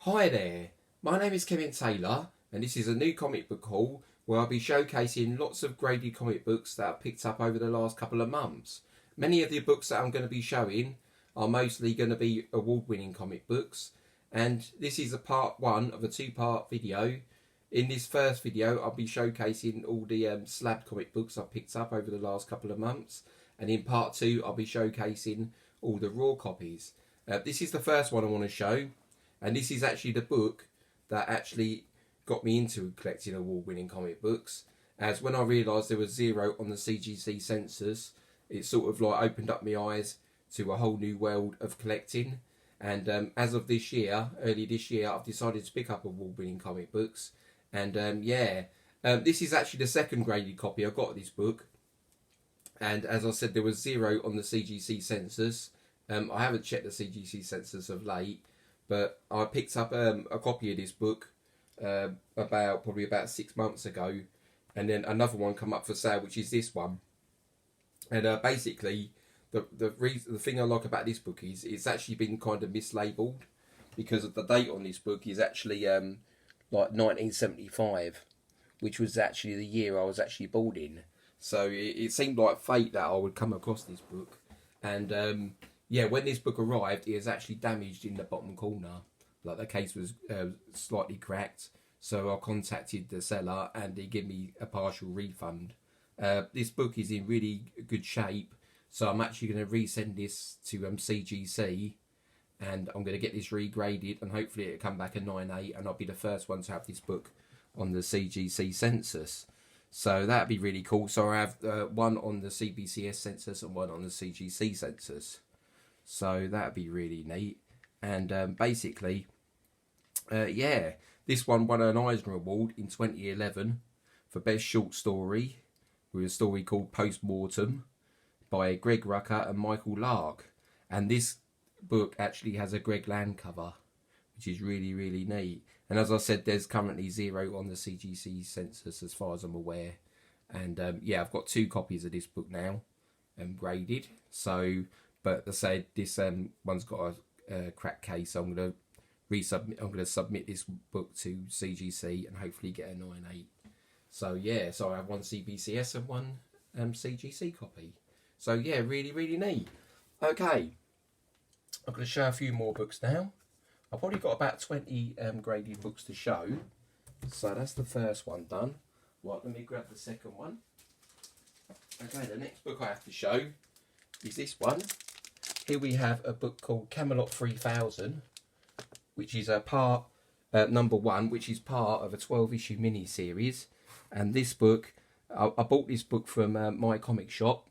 Hi there, my name is Kevin Taylor and this is a new comic book haul where I'll be showcasing lots of graded comic books that I've picked up over the last couple of months. Many of the books that I'm going to be showing are mostly going to be award-winning comic books, and this is a part one of a two-part video. In this first video I'll be showcasing all the slab comic books I've picked up over the last couple of months, and in part two I'll be showcasing all the raw copies. This is the first one I want to show. And this is actually the book that actually got me into collecting award-winning comic books. As when I realised there was 0 on the CGC census, it sort of like opened up my eyes to a whole new world of collecting. And as of this year, early this year, I've decided to pick up award-winning comic books. And this is actually the second graded copy I got of this book. And as I said, there was 0 on the CGC census. I haven't checked the CGC census of late. But I picked up a copy of this book probably about 6 months ago, and then another one come up for sale, which is this one. And basically, the thing I like about this book is it's actually been kind of mislabeled, because of the date on this book is actually like 1975, which was actually the year I was actually born in. So it seemed like fate that I would come across this book, and yeah, when this book arrived, it was actually damaged in the bottom corner. Like the case was slightly cracked. So I contacted the seller and he gave me a partial refund. This book is in really good shape. So I'm actually going to resend this to CGC. And I'm going to get this regraded. And hopefully it'll come back a 9.8. And I'll be the first one to have this book on the CGC census. So that'd be really cool. So I have one on the CBCS census and one on the CGC census. So that'd be really neat. And basically, yeah, this one won an Eisner Award in 2011 for Best Short Story, with a story called Postmortem by Greg Rucka and Michael Lark. And this book actually has a Greg Land cover, which is really, really neat. And as I said, there's currently 0 on the CGC census as far as I'm aware. And yeah, I've got 2 copies of this book now, graded. So, but as I said, this one's got a cracked case, so I'm going to submit this book to CGC and hopefully get a 9.8. So yeah, so I have one CBCS and one CGC copy. So yeah, really, really neat. Okay, I'm going to show a few more books now. I've probably got about 20 graded books to show. So that's the first one done. Right, let me grab the second one. Okay, the next book I have to show is this one. Here we have a book called Camelot 3000, which is a part number 1, which is part of a 12-issue mini-series. And this book, I bought this book from my comic shop.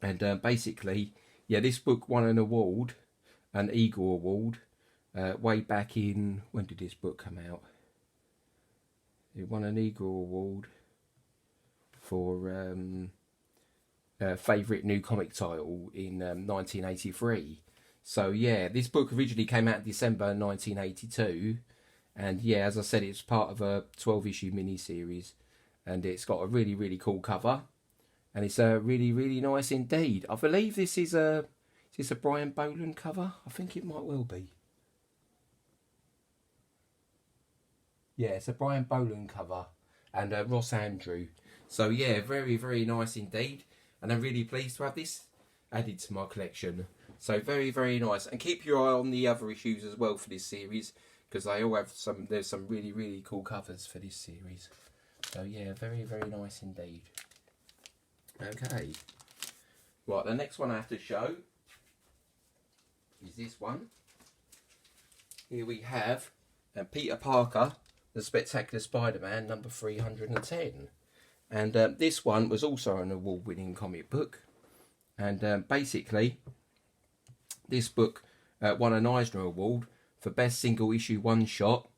And basically, yeah, this book won an award, an Eagle Award, way back in, when did this book come out? It won an Eagle Award for favourite new comic title in 1983. So yeah, this book originally came out in December 1982, and yeah, as I said, it's part of a 12-issue mini-series, and it's got a really, really cool cover, and it's really, really nice indeed. I believe this is a Brian Boland cover. I think it might well be. Yeah, it's a Brian Boland cover, and Ross Andrew. So yeah, very, very nice indeed. And I'm really pleased to have this added to my collection. So very, very nice. And keep your eye on the other issues as well for this series, because they all have there's some really, really cool covers for this series. So yeah, very, very nice indeed. Okay. Right, the next one I have to show is this one. Here we have Peter Parker, The Spectacular Spider-Man, number 310. And this one was also an award-winning comic book. And basically, this book won an Eisner Award for Best Single Issue One-Shot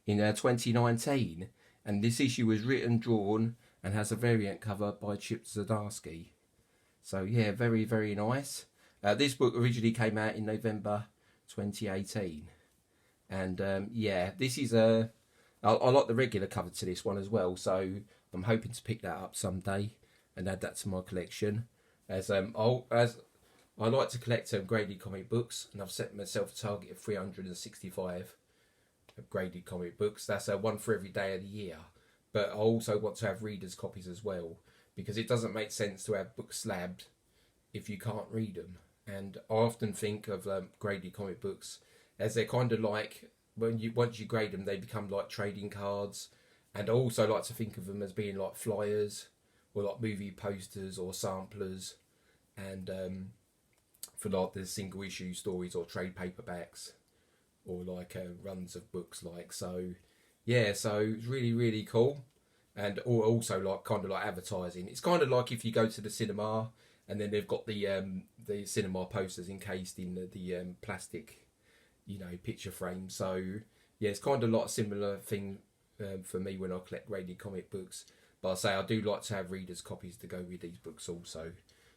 in 2019. And this issue was written, drawn, and has a variant cover by Chip Zdarsky. So yeah, very, very nice. This book originally came out in November 2018. And yeah, this is I like the regular cover to this one as well, so I'm hoping to pick that up someday and add that to my collection. As I like to collect graded comic books, and I've set myself a target of 365 graded comic books. That's one for every day of the year. But I also want to have readers' copies as well, because it doesn't make sense to have books slabbed if you can't read them. And I often think of graded comic books as they're kind of like, once you grade them, they become like trading cards. And I also like to think of them as being like flyers, or like movie posters or samplers, and for like the single issue stories or trade paperbacks, or like runs of books. Like, so yeah, so it's really, really cool. And also like kind of like advertising. It's kind of like if you go to the cinema and then they've got the cinema posters encased in the plastic, you know, picture frame. So yeah, it's kind of like a similar thing for me when I collect graded comic books. But I say I do like to have readers' copies to go with these books also.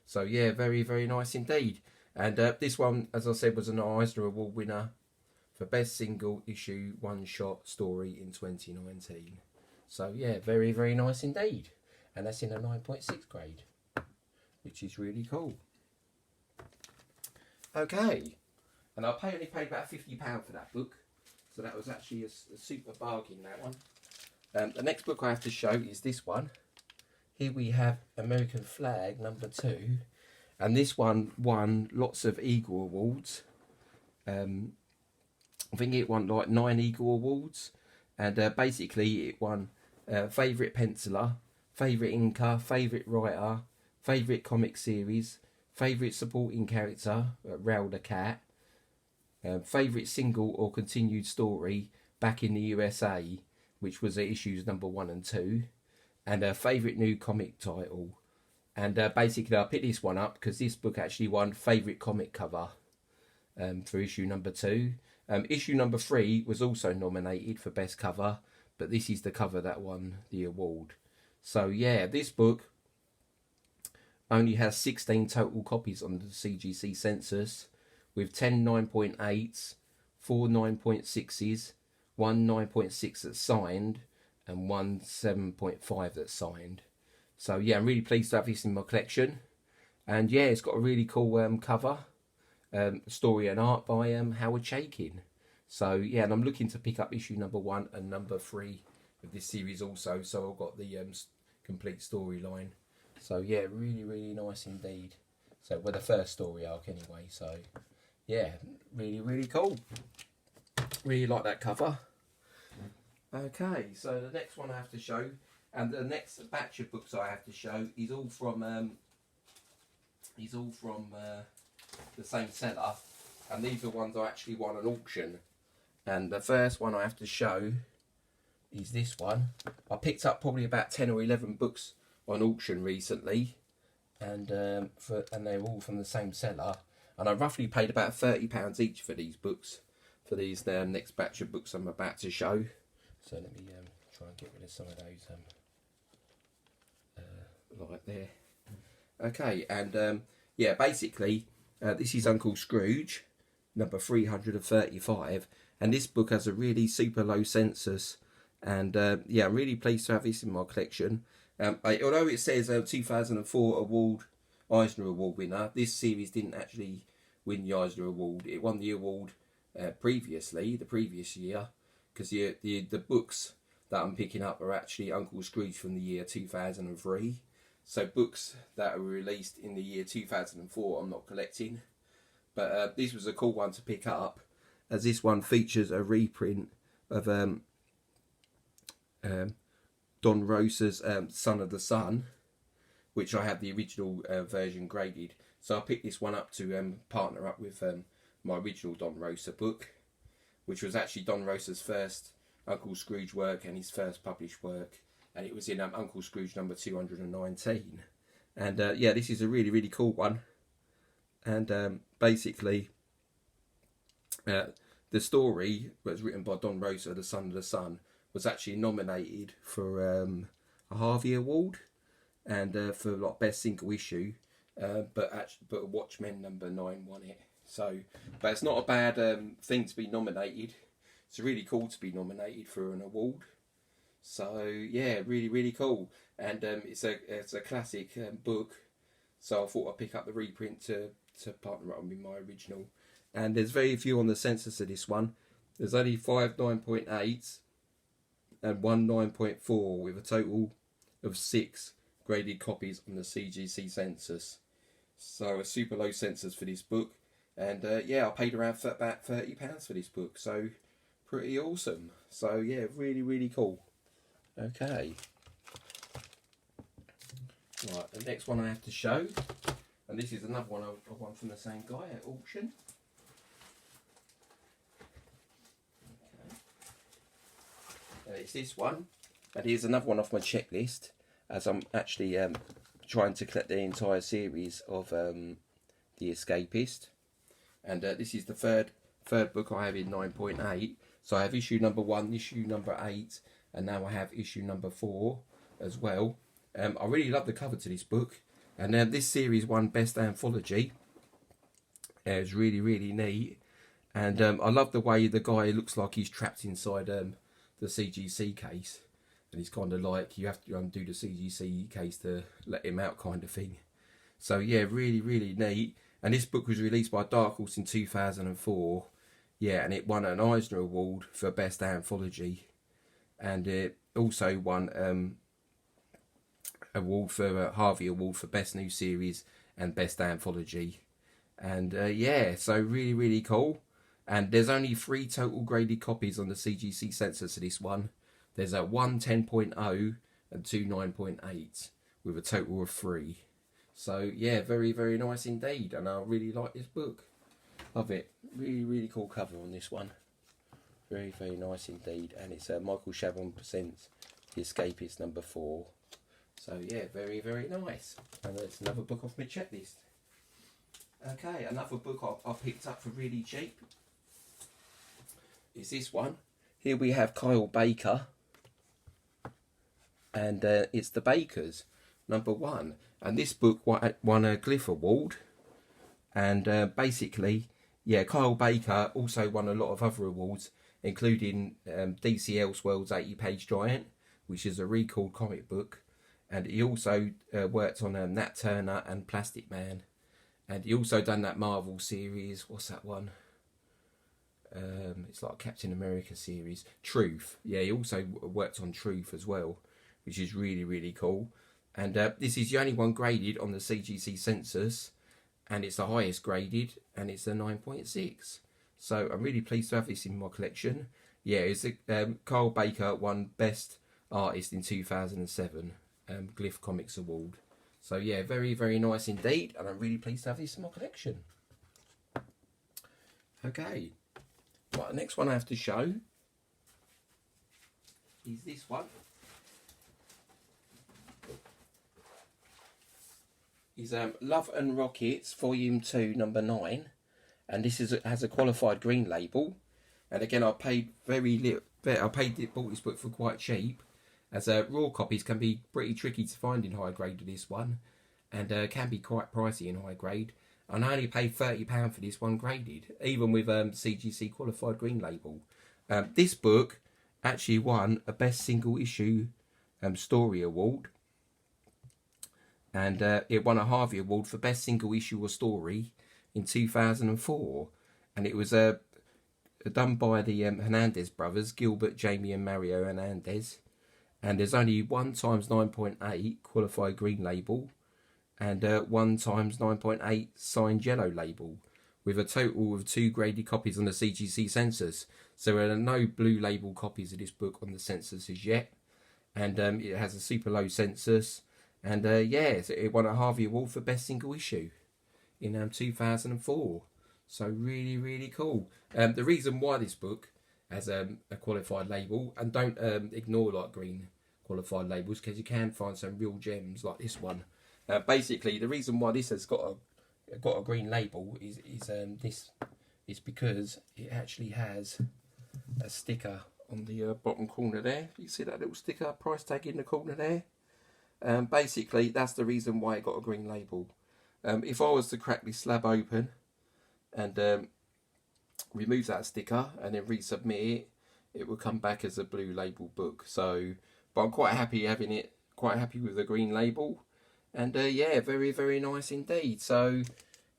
So yeah, very, very nice indeed. And this one, as I said, was an Eisner Award winner for Best Single Issue One Shot Story in 2019. So yeah, very, very nice indeed. And that's in a 9.6 grade, which is really cool. Okay, and I only paid about £50 for that book, so that was actually a super bargain, that one. The next book I have to show is this one. Here we have American Flagg #2, and this one won lots of Eagle Awards. I think it won like 9 Eagle Awards, and basically it won favourite penciler, favourite inker, favourite writer, favourite comic series, favourite supporting character, Raoul the Cat, favourite single or continued story back in the USA, which was issues #1 and 2, and a favourite new comic title. And basically I picked this one up because this book actually won favourite comic cover for issue #2. Issue #3 was also nominated for best cover, but this is the cover that won the award. So yeah, this book only has 16 total copies on the CGC census, with 10 9.8s, 4 9.6s, 1 9.6 that's signed, and 1 7.5 that's signed. So yeah, I'm really pleased to have this in my collection. And yeah, it's got a really cool cover, story and art by Howard Chaykin. So yeah, and I'm looking to pick up issue #1 and #3 of this series also, so I've got the complete storyline. So yeah, really, really nice indeed. So we're the first story arc anyway, so yeah, really, really cool. Really like that cover. Okay, so the next one I have to show, and the next batch of books I have to show is all from the same seller, and these are ones I actually won an auction. And the first one I have to show is this one. I picked up probably about 10 or 11 books on auction recently, and they're all from the same seller, and I roughly paid about £30 each for these books, for these next batch of books I'm about to show. So let me try and get rid of some of those like there. Okay, and yeah, basically this is Uncle Scrooge, number 335, and this book has a really super low census, and yeah, I'm really pleased to have this in my collection. Although it says 2004 Eisner Award winner, this series didn't actually win the Eisner Award. It won the award previously, the previous year, because the books that I'm picking up are actually Uncle Scrooge from the year 2003. So books that were released in the year 2004 I'm not collecting. But this was a cool one to pick up, as this one features a reprint of Don Rosa's Son of the Sun, which I have the original version graded. So I picked this one up to partner up with my original Don Rosa book, which was actually Don Rosa's first Uncle Scrooge work and his first published work, and it was in Uncle Scrooge number 219. And yeah, this is a really, really cool one. And basically the story was written by Don Rosa, the Son of the Sun, was actually nominated for a Harvey Award and for like best single issue, but Watchmen #9 won it. So, but it's not a bad thing to be nominated. It's really cool to be nominated for an award. So yeah, really, really cool. And it's a classic book. So I thought I'd pick up the reprint to partner up with my original. And there's very few on the census of this one. There's only 5 9.8s and 1 9.4 with a total of 6 graded copies on the CGC census. So a super low census for this book. And yeah, I paid around about £30 for this book. So pretty awesome. So yeah, really, really cool. Okay. Right, the next one I have to show. And this is another one I won from the same guy at auction. It's this one, and here's another one off my checklist, as I'm actually trying to collect the entire series of The Escapist, and this is the third book I have in 9.8. So I have issue number 1, issue number 8, and now I have issue number 4 as well. I really love the cover to this book, and this series won Best Anthology. It's really, really neat, and I love the way the guy looks like he's trapped inside the CGC case, and he's kind of like, you have to undo the CGC case to let him out kind of thing. So yeah, really, really neat. And this book was released by Dark Horse in 2004. Yeah, and it won an Eisner Award for Best Anthology, and it also won award for Harvey Award for Best New Series and Best Anthology. And yeah, so really, really cool. And there's only 3 total graded copies on the CGC census of this one. There's a 1 10.0 and 2 9.8 with a total of 3. So yeah, very, very nice indeed. And I really like this book. Love it. Really, really cool cover on this one. Very, very nice indeed. And it's Michael Chabon presents The Escapist number 4. So yeah, very, very nice. And it's another book off my checklist. Okay, another book I picked up for really cheap is this one. Here we have Kyle Baker, and it's The Bakers number 1, and this book won a Glyph Award, and basically, yeah, Kyle Baker also won a lot of other awards, including DC Elseworlds 80-page giant, which is a recalled comic book, and he also worked on Nat Turner and Plastic Man, and he also done that Marvel series. What's that one? It's like a Captain America series, Truth. Yeah, he also worked on Truth as well, which is really, really cool. And this is the only one graded on the CGC census, and it's the highest graded, and it's a 9.6. So I'm really pleased to have this in my collection. Yeah, it's Carl Baker won Best Artist in 2007 Glyph Comics Award. So yeah, very, very nice indeed, and I'm really pleased to have this in my collection. Okay. Right, the next one I have to show is this one. Is Love and Rockets Volume 2 number 9, and this has a qualified green label. And again, I paid very little. Bought this book for quite cheap, as raw copies can be pretty tricky to find in high grade of this one, and can be quite pricey in high grade. And I only paid £30 for this one graded, even with CGC qualified green label. This book actually won a Best Single Issue Story Award, and it won a Harvey Award for Best Single Issue or Story in 2004, and it was done by the Hernandez brothers, Gilbert, Jamie and Mario Hernandez, and there's only 1 times 9.8 qualified green label, and 1 times 9.8 signed yellow label, with a total of 2 graded copies on the CGC census. So there are no blue label copies of this book on the census as yet, and it has a super low census, and yeah, it won a Harvey Award for Best Single Issue in 2004. So really, really cool. The reason why this book has a qualified label, and don't ignore like green qualified labels, because you can find some real gems like this one. Basically, the reason why this has got a green label is because it actually has a sticker on the bottom corner there. You see that little sticker, price tag in the corner there? Basically, that's the reason why it got a green label. If I was to crack this slab open and remove that sticker and then resubmit it, it would come back as a blue label book. So, but I'm quite happy having it, quite happy with the green label. And yeah, very, very nice indeed. So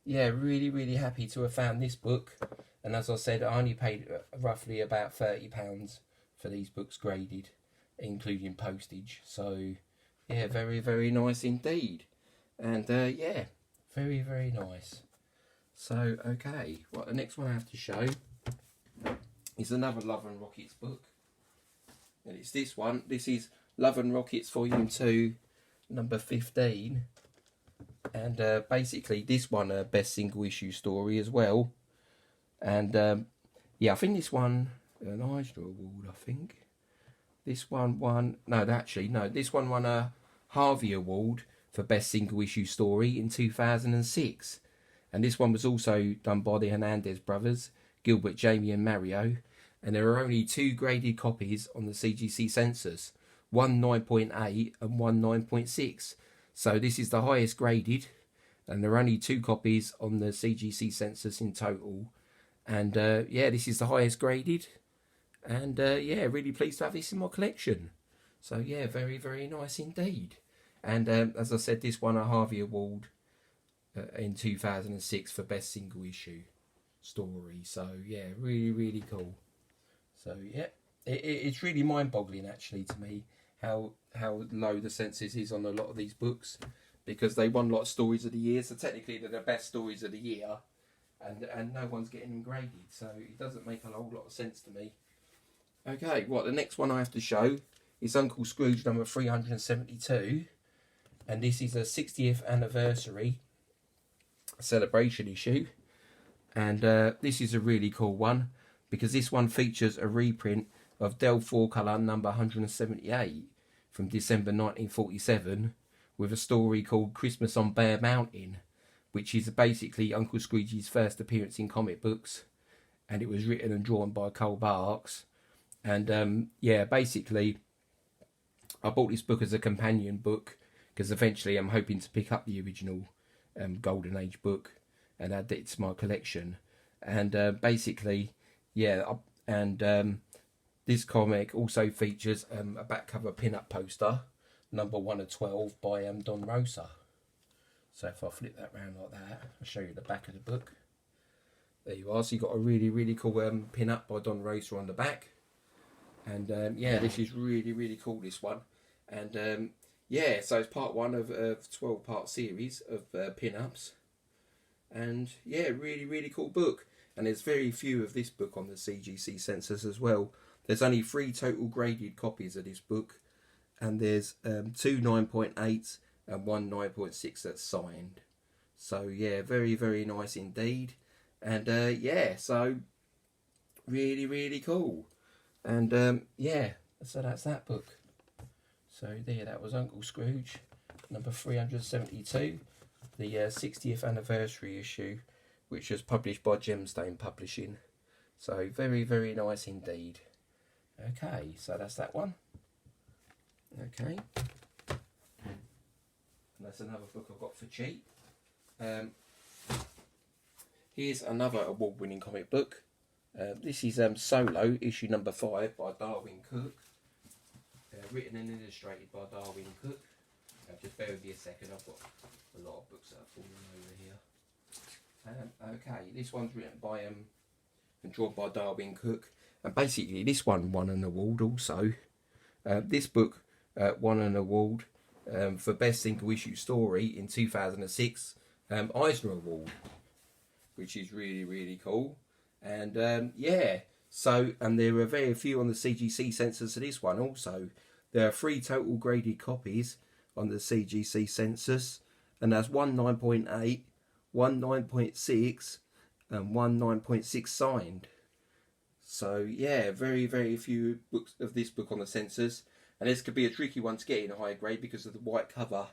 yeah, really, really happy to have found this book. And as I said, I only paid roughly about £30 for these books graded, including postage. So yeah, very, very nice indeed. And yeah, very, very nice. So okay, well, the next one I have to show is another Love and Rockets book. And it's this one. This is Love and Rockets Volume 2, number 15. And basically this one a best single issue story as well. And yeah, I think this one an Eisner Award, I think. This one won, no, this one won a Harvey Award for best single issue story in 2006. And this one was also done by the Hernandez brothers, Gilbert, Jamie and Mario. And there are only 2 graded copies on the CGC census, one 9.8 and one 9.6. So this is the highest graded, and there are only 2 copies on the CGC census in total. And yeah, this is the highest graded. And yeah, really pleased to have this in my collection. So yeah, very, very nice indeed. And as I said, this won a Harvey Award in 2006 for best single issue story. So yeah, really, really cool. So yeah, it's really mind-boggling actually to me how low the census is on a lot of these books, because they won a lot of stories of the year, so technically they're the best stories of the year, and no one's getting them graded, so it doesn't make a whole lot of sense to me. Okay, the next one I have to show is Uncle Scrooge number 372, and this is a 60th anniversary celebration issue, and this is a really cool one, because this one features a reprint of Del 4-colour number 178 from December 1947 with a story called Christmas on Bear Mountain, which is basically Uncle Scrooge's first appearance in comic books, and it was written and drawn by Cole Barks. And yeah, basically I bought this book as a companion book because eventually I'm hoping to pick up the original Golden Age book and add it to my collection. And basically, yeah, and this comic also features a back cover pin-up poster, number 1 of 12 by Don Rosa. So if I flip that round like that, I'll show you the back of the book. There you are. So you've got a really, really cool pin-up by Don Rosa on the back. And yeah, this is really, really cool, this one. And yeah, so it's part 1 of a 12-part series of pin-ups. And yeah, really, really cool book. And there's very few of this book on the CGC census as well. There's only 3 total graded copies of this book. And there's 2 9.8 and 1 9.6 that's signed. So yeah, very, very nice indeed. And yeah, so really, really cool. And yeah, so that's that book. So there, that was Uncle Scrooge, number 372, the 60th anniversary issue, which was published by Gemstone Publishing. So very, very nice indeed. Okay, so that's that one. Okay. And that's another book I've got for cheap. Here's another award-winning comic book. This is Solo, issue number 5 by Darwin Cook. Written and illustrated by Darwin Cook. Just bear with me a second, I've got a lot of books that are falling over here. Okay, this one's written by and drawn by Darwin Cook. And basically this one won an award also. This book won an award for Best Single Issue Story in 2006 Eisner Award, which is really, really cool. And yeah, so, and there are very few on the CGC census of this one also. There are 3 total graded copies on the CGC census, and that's 1 9.8, 1 9.6 and 1 9.6 signed. So yeah, very, very few books of this book on the census, and this could be a tricky one to get in a high grade because of the white cover.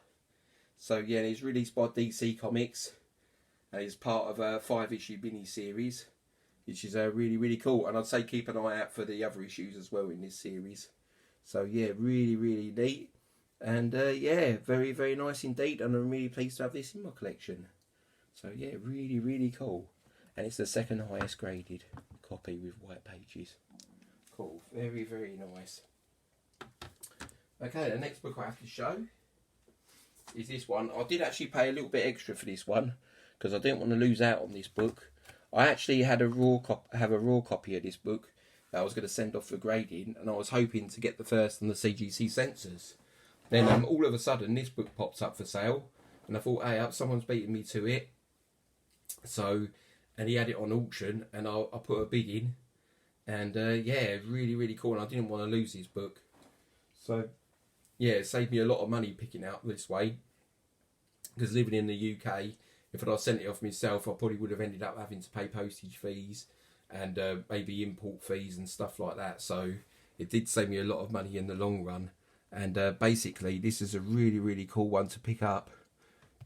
So yeah, it's released by DC Comics, and it's part of a 5-issue mini-series, which is really, really cool. And I'd say keep an eye out for the other issues as well in this series. So yeah, really, really neat. And yeah, very, very nice indeed. And I'm really pleased to have this in my collection. So yeah, really, really cool. And it's the second highest graded copy with white pages. Cool, very, very nice. Okay, the next book I have to show is this one. I did actually pay a little bit extra for this one because I didn't want to lose out on this book. I actually had have a raw copy of this book that I was going to send off for grading, and I was hoping to get the first on the CGC censors. Then all of a sudden this book pops up for sale, and I thought, hey, someone's beating me to it. So, and he had it on auction, and I put a bid in, and yeah, really, really cool. And I didn't want to lose his book, so yeah, it saved me a lot of money picking out this way. Because living in the UK, if I'd sent it off myself, I probably would have ended up having to pay postage fees and maybe import fees and stuff like that. So it did save me a lot of money in the long run. And basically, this is a really, really cool one to pick up,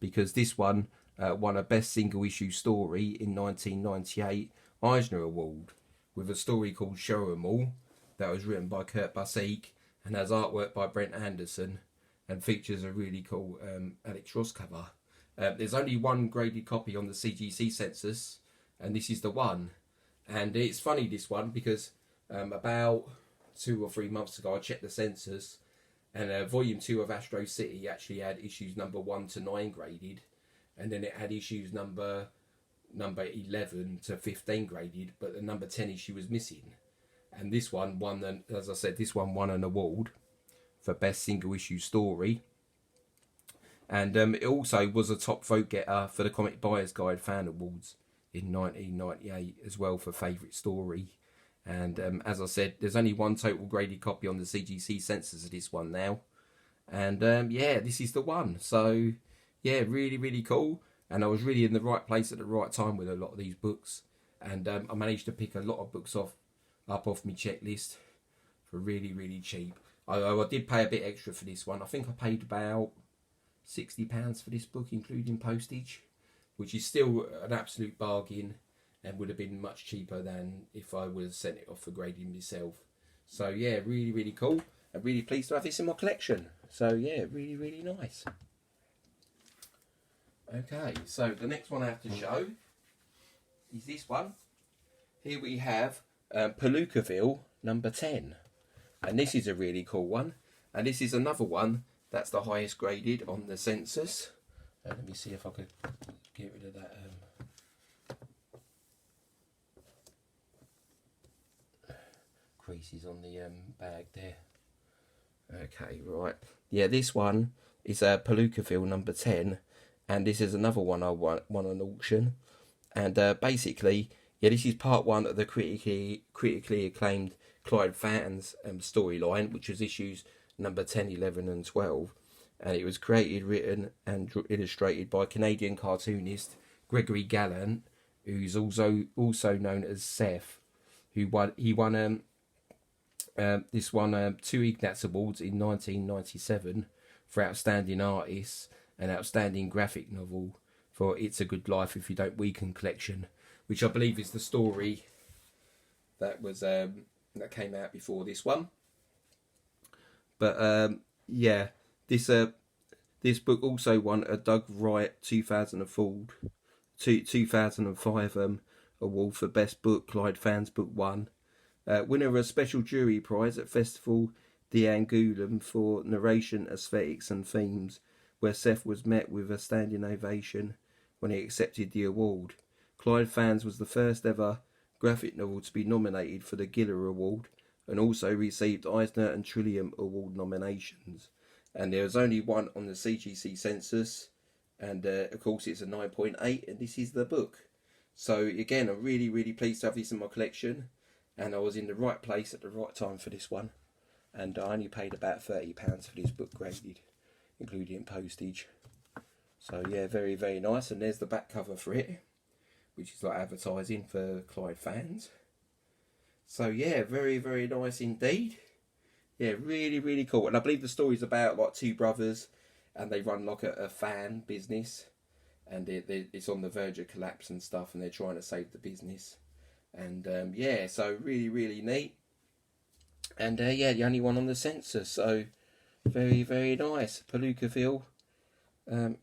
because this one won a Best Single Issue Story in 1998 Eisner Award with a story called Show 'Em All that was written by Kurt Busiek and has artwork by Brent Anderson and features a really cool Alex Ross cover. There's only one graded copy on the CGC census, and this is the one. And it's funny, this one, because about 2 or 3 months ago I checked the census, and volume 2 of Astro City actually had issues number 1 to 9 graded, and then it had issues number 11 to 15 graded, but the number 10 issue was missing. And this one won, as I said, this one won an award for Best Single Issue Story, and it also was a top vote getter for the Comic Buyer's Guide Fan Awards in 1998 as well for Favourite Story. And as I said, there's only one total graded copy on the CGC census of this one now, and yeah, this is the one. So yeah, really, really cool. And I was really in the right place at the right time with a lot of these books, and I managed to pick a lot of books up off my checklist for really, really cheap. I did pay a bit extra for this one. I think I paid about £60 for this book, including postage, which is still an absolute bargain and would have been much cheaper than if I would have sent it off for grading myself. So yeah, really, really cool. I'm really pleased to have this in my collection. So yeah, really, really nice. Okay, so the next one I have to show is this one. Here we have Palooka Ville number 10. And this is a really cool one. And this is another one that's the highest graded on the census. Let me see if I could get rid of that. Creases on the bag there. Okay, right. Yeah, this one is Palooka Ville number 10. And this is another one I won on auction. And basically, yeah, this is part 1 of the critically acclaimed Clyde Fans storyline, which was issues number 10, 11 and 12. And it was created, written and illustrated by Canadian cartoonist Gregory Gallant, who's also known as Seth, who won 2 Ignatz Awards in 1997 for Outstanding Artist and Outstanding Graphic Novel for It's a Good Life If You Don't Weaken collection, which I believe is the story that was that came out before this one. But yeah, this book also won a Doug Wright 2005 award for Best Book, Clyde Fans Book 1. Winner of a special jury prize at Festival d'Angoulême for narration, aesthetics and themes, where Seth was met with a standing ovation when he accepted the award. Clyde Fans was the first ever graphic novel to be nominated for the Giller Award, and also received Eisner and Trillium Award nominations. And there was only one on the CGC census, and of course it's a 9.8, and this is the book. So again, I'm really, really pleased to have this in my collection, and I was in the right place at the right time for this one. And I only paid about £30 for this book graded, including postage. So yeah, very, very nice. And there's the back cover for it, which is like advertising for Clyde Fans. So yeah, very, very nice indeed. Yeah, really, really cool. And I believe the story's about like 2 brothers, and they run like a fan business, and it's on the verge of collapse and stuff, and they're trying to save the business. And yeah, so really, really neat. And yeah, the only one on the census. So very, very nice. Palooka Ville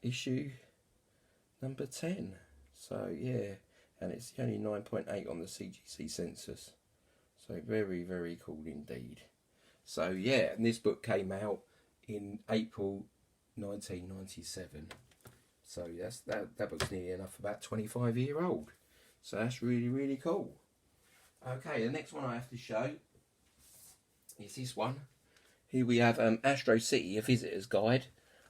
issue number 10. So yeah, and it's only 9.8 on the CGC census. So very, very cool indeed. So yeah, and this book came out in April 1997. So that book's nearly enough about 25-year-old. So that's really, really cool. Okay, the next one I have to show is this one. Here we have Astro City, a visitor's guide.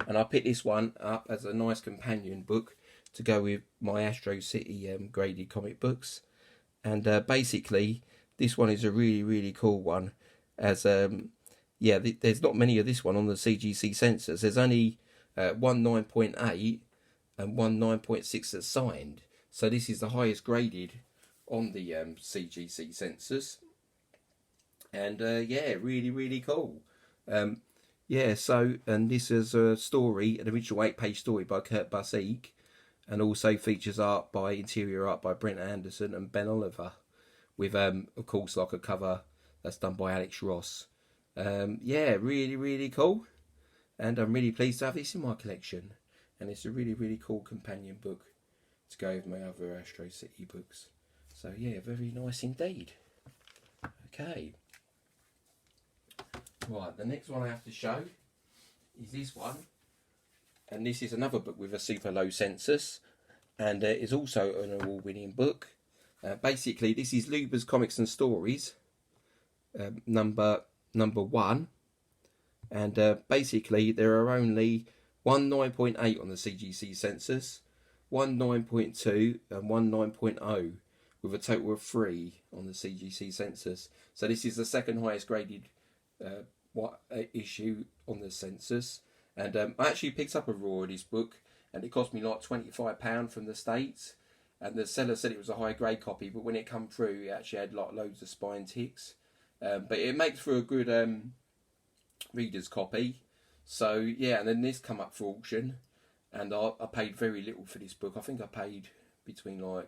And I picked this one up as a nice companion book to go with my Astro City graded comic books. And basically, this one is a really, really cool one. As there's not many of this one on the CGC censors. There's only one 9.8 and one 9.6 that's signed. So this is the highest graded on the CGC censors. And really, really cool. And this is a story, an original 8-page story by Kurt Busiek, and also features interior art by Brent Anderson and Ben Oliver, with of course like a cover that's done by Alex Ross. Really, really cool, and I'm really pleased to have this in my collection. And it's a really, really cool companion book to go with my other Astro City books. So yeah, very nice indeed. Okay. Right, the next one I have to show is this one. And this is another book with a super low census. And it is also an award-winning book. Basically, this is Luba's Comics and Stories, number 1. And basically, there are only one 9.8 on the CGC census, one 9.2 and one 9.0, with a total of 3 on the CGC census. So this is the second highest graded issue on the census. And I actually picked up a raw of this book, and it cost me like £25 from the States. And the seller said it was a high grade copy, but when it come through, it actually had like loads of spine ticks. But it makes for a good reader's copy. So yeah, and then this come up for auction, and I paid very little for this book. I think I paid between I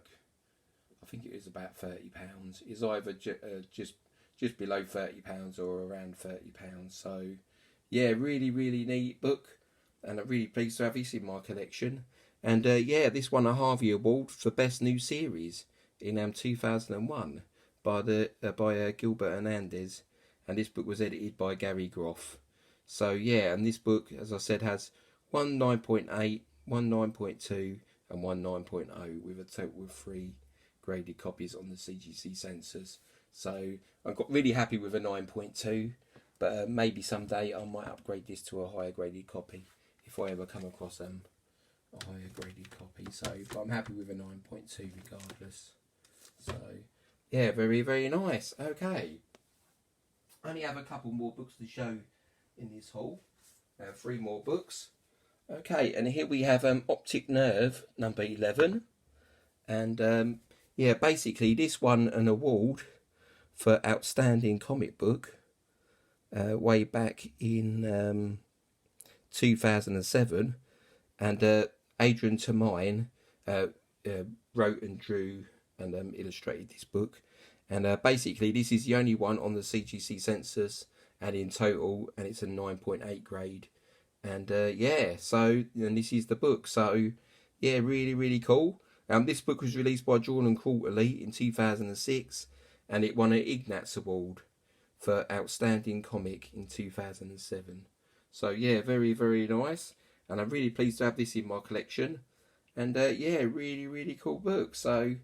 think it was about £30. It's either just below £30 or around £30. So yeah, really, really neat book, and I'm really pleased to have this in my collection. And this won a Harvey Award for Best New Series in 2001 by Gilbert Hernandez, and this book was edited by Gary Groff. So yeah, and this book, as I said, has one 9.8, one 9.2 and one 9.0, with a total of 3 graded copies on the CGC censors. So I got really happy with a 9.2, but maybe someday I might upgrade this to a higher graded copy if I ever come across a higher graded copy. So but I'm happy with a 9.2 regardless. So yeah, very, very nice. Okay, I only have a couple more books to show in this haul. 3 more books. Okay, and here we have Optic Nerve number 11, and basically this won an award for outstanding comic book way back in 2007, and Adrian Tamine wrote and drew and illustrated this book, and basically this is the only one on the CGC census and in total, and it's a 9.8 grade. And and this is the book. So yeah, really, really cool. This book was released by Drawn Quarterly in 2006, and it won an Ignatz Award for Outstanding Comic in 2007. So yeah, very, very nice, and I'm really pleased to have this in my collection. And really, really cool book. So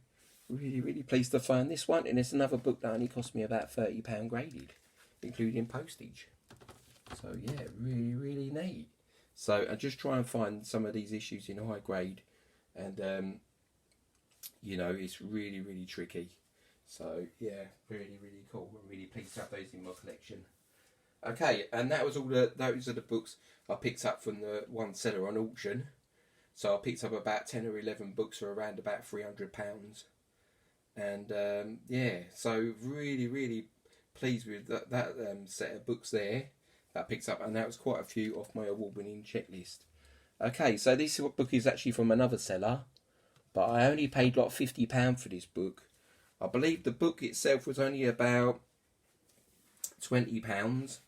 really, really pleased to find this one, and it's another book that only cost me about £30 graded, including postage. So yeah, really, really neat. So I just try and find some of these issues in high grade, and it's really, really tricky. So yeah, really, really cool. I'm really pleased to have those in my collection. Okay, and those are the books I picked up from the one seller on auction. So I picked up about 10 or 11 books for around about £300. And so really, really pleased with that set of books there that picked up, and that was quite a few off my award-winning checklist. Okay, so this book is actually from another seller, but I only paid like £50 for this book. I believe the book itself was only about £20,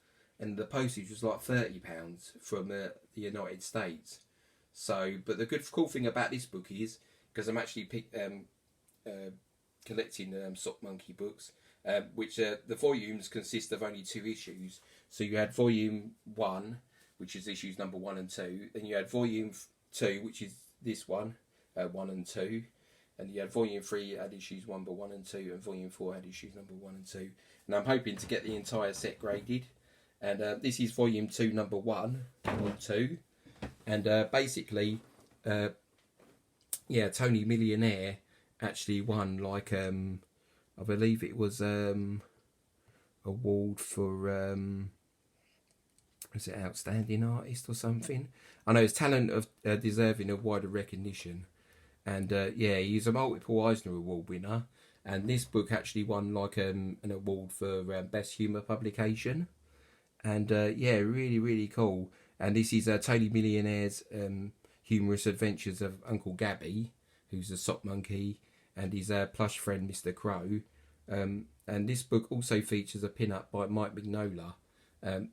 and the postage was like £30 from the United States. So, but the cool thing about this book is, because I'm actually collecting Sock Monkey books, which the volumes consist of only 2 issues. So you had volume 1, which is issues number 1 and 2. Then you had volume 2, which is this one, 1 and 2. And you had Volume 3 had issues number 1 and 2, and Volume 4 had issues number 1 and 2. And I'm hoping to get the entire set graded. And this is Volume 2, number 1 or 2. And basically, yeah, Tony Millionaire actually won, like, I believe it was award for, was it Outstanding Artist or something? I know his talent of deserving of wider recognition. And yeah, he's a multiple Eisner Award winner. And this book actually won like an award for Best Humour Publication. And yeah, really, really cool. And this is Tony Millionaire's humorous adventures of Uncle Gabby, who's a sock monkey, and his plush friend Mr. Crow. And this book also features a pin-up by Mike Mignola.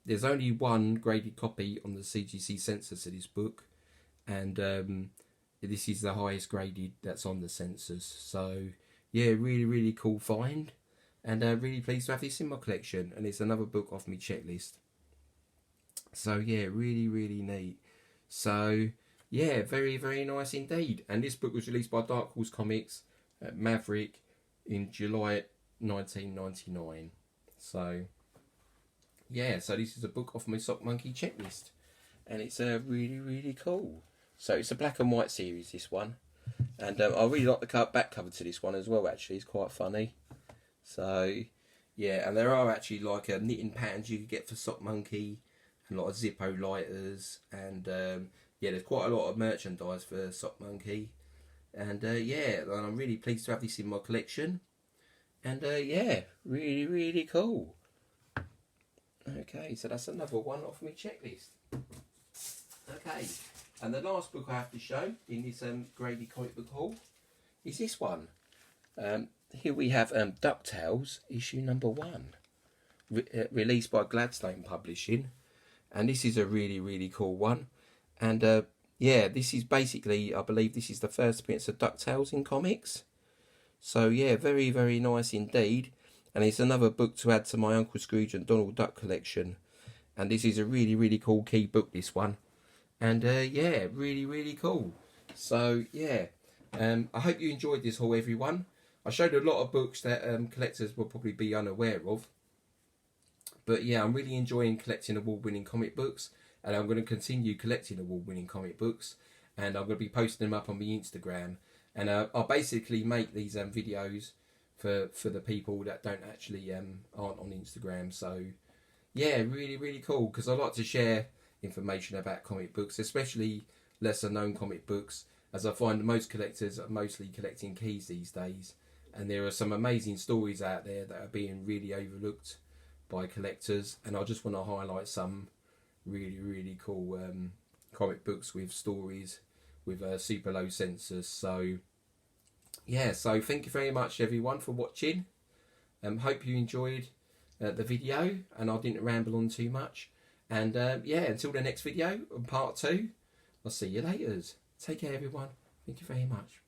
There's only one graded copy on the CGC census of this book. And this is the highest graded that's on the census. So, yeah, really, really cool find. And really pleased to have this in my collection. And it's another book off my checklist. So, yeah, really, really neat. So, yeah, very, very nice indeed. And this book was released by Dark Horse Comics at Maverick in July 1999. So, yeah, so this is a book off my Sock Monkey checklist. And it's really, really cool. So it's a black and white series, this one. And I really like the back cover to this one as well, actually. It's quite funny. So, yeah, and there are actually like knitting patterns you could get for Sock Monkey, and a lot of Zippo lighters. And yeah, there's quite a lot of merchandise for Sock Monkey. And yeah, and I'm really pleased to have this in my collection. And yeah, really, really cool. Okay, so that's another one off my checklist. Okay. And the last book I have to show in this graded comic book haul is this one. Here we have DuckTales, issue number 1, released by Gladstone Publishing. And this is a really, really cool one. And yeah, this is basically, I believe this is the first appearance of DuckTales in comics. So yeah, very, very nice indeed. And it's another book to add to my Uncle Scrooge and Donald Duck collection. And this is a really, really cool key book, this one. And yeah, really, really cool. So yeah, I hope you enjoyed this haul, everyone. I showed a lot of books that collectors will probably be unaware of. But yeah, I'm really enjoying collecting award-winning comic books. And I'm going to continue collecting award-winning comic books. And I'm going to be posting them up on my Instagram. And I'll basically make these videos for the people that don't actually aren't on Instagram. So yeah, really, really cool. Because I like to share information about comic books, especially lesser known comic books, as I find most collectors are mostly collecting keys these days, and there are some amazing stories out there that are being really overlooked by collectors, and I just want to highlight some really, really cool comic books with stories with super low census. So yeah, so thank you very much everyone for watching. Hope you enjoyed the video and I didn't ramble on too much. And yeah, until the next video, part 2, I'll see you later. Take care, everyone. Thank you very much.